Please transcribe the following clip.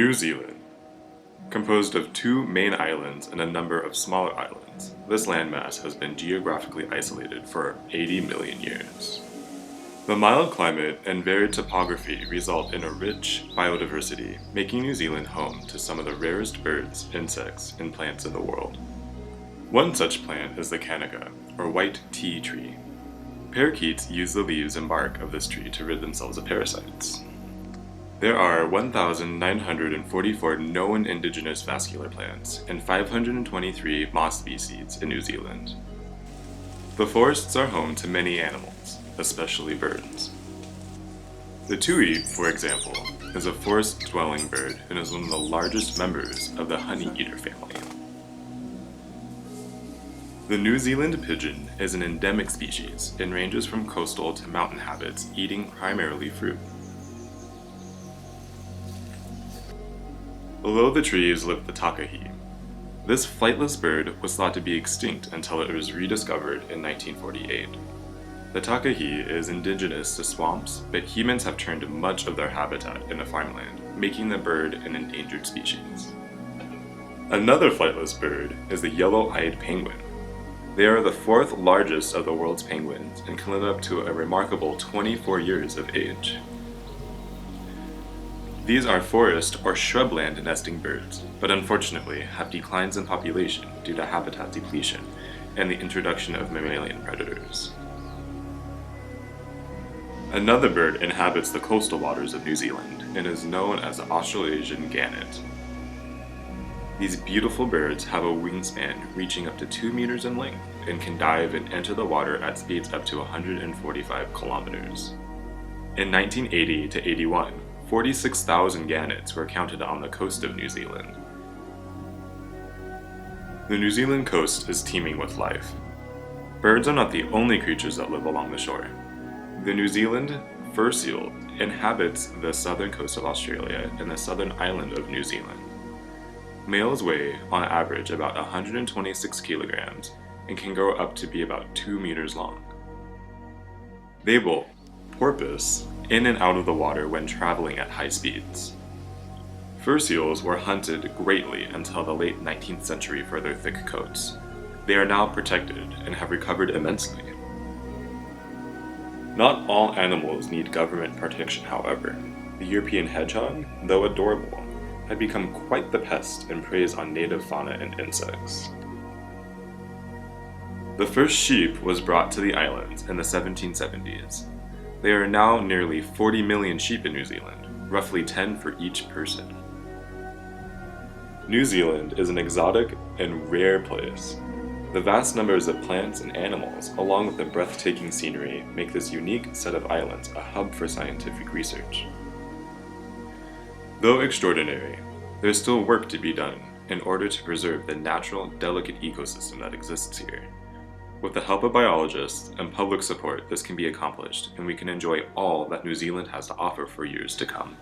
New Zealand, composed of two main islands and a number of smaller islands. This landmass has been geographically isolated for 80 million years. The mild climate and varied topography result in a rich biodiversity, making New Zealand home to some of the rarest birds, insects, and plants in the world. One such plant is the kanika, or white tea tree. Parakeets use the leaves and bark of this tree to rid themselves of parasites. There are 1,944 known indigenous vascular plants and 523 moss species in New Zealand. The forests are home to many animals, especially birds. The tui, for example, is a forest-dwelling bird and is one of the largest members of the honeyeater family. The New Zealand pigeon is an endemic species and ranges from coastal to mountain habits, eating primarily fruit. Below the trees lived the takahi. This flightless bird was thought to be extinct until it was rediscovered in 1948. The takahi is indigenous to swamps, but humans have turned much of their habitat into farmland, making the bird an endangered species. Another flightless bird is the yellow-eyed penguin. They are the fourth largest of the world's penguins and can live up to a remarkable 24 years of age. These are forest or shrubland nesting birds, but unfortunately have declines in population due to habitat depletion and the introduction of mammalian predators. Another bird inhabits the coastal waters of New Zealand and is known as the Australasian gannet. These beautiful birds have a wingspan reaching up to 2 meters in length and can dive and enter the water at speeds up to 145 kilometers. In 1980 to 81, 46,000 gannets were counted on the coast of New Zealand. The New Zealand coast is teeming with life. Birds are not the only creatures that live along the shore. The New Zealand fur seal inhabits the southern coast of Australia and the southern island of New Zealand. Males weigh, on average, about 126 kilograms and can grow up to be about 2 meters long. They will porpoise in and out of the water when traveling at high speeds. Fur seals were hunted greatly until the late 19th century for their thick coats. They are now protected and have recovered immensely. Not all animals need government protection, however. The European hedgehog, though adorable, had become quite the pest and preys on native fauna and insects. The first sheep was brought to the islands in the 1770s. There are now nearly 40 million sheep in New Zealand, roughly 10 for each person. New Zealand is an exotic and rare place. The vast numbers of plants and animals, along with the breathtaking scenery, make this unique set of islands a hub for scientific research. Though extraordinary, there's still work to be done in order to preserve the natural, delicate ecosystem that exists here. With the help of biologists and public support, this can be accomplished, and we can enjoy all that New Zealand has to offer for years to come.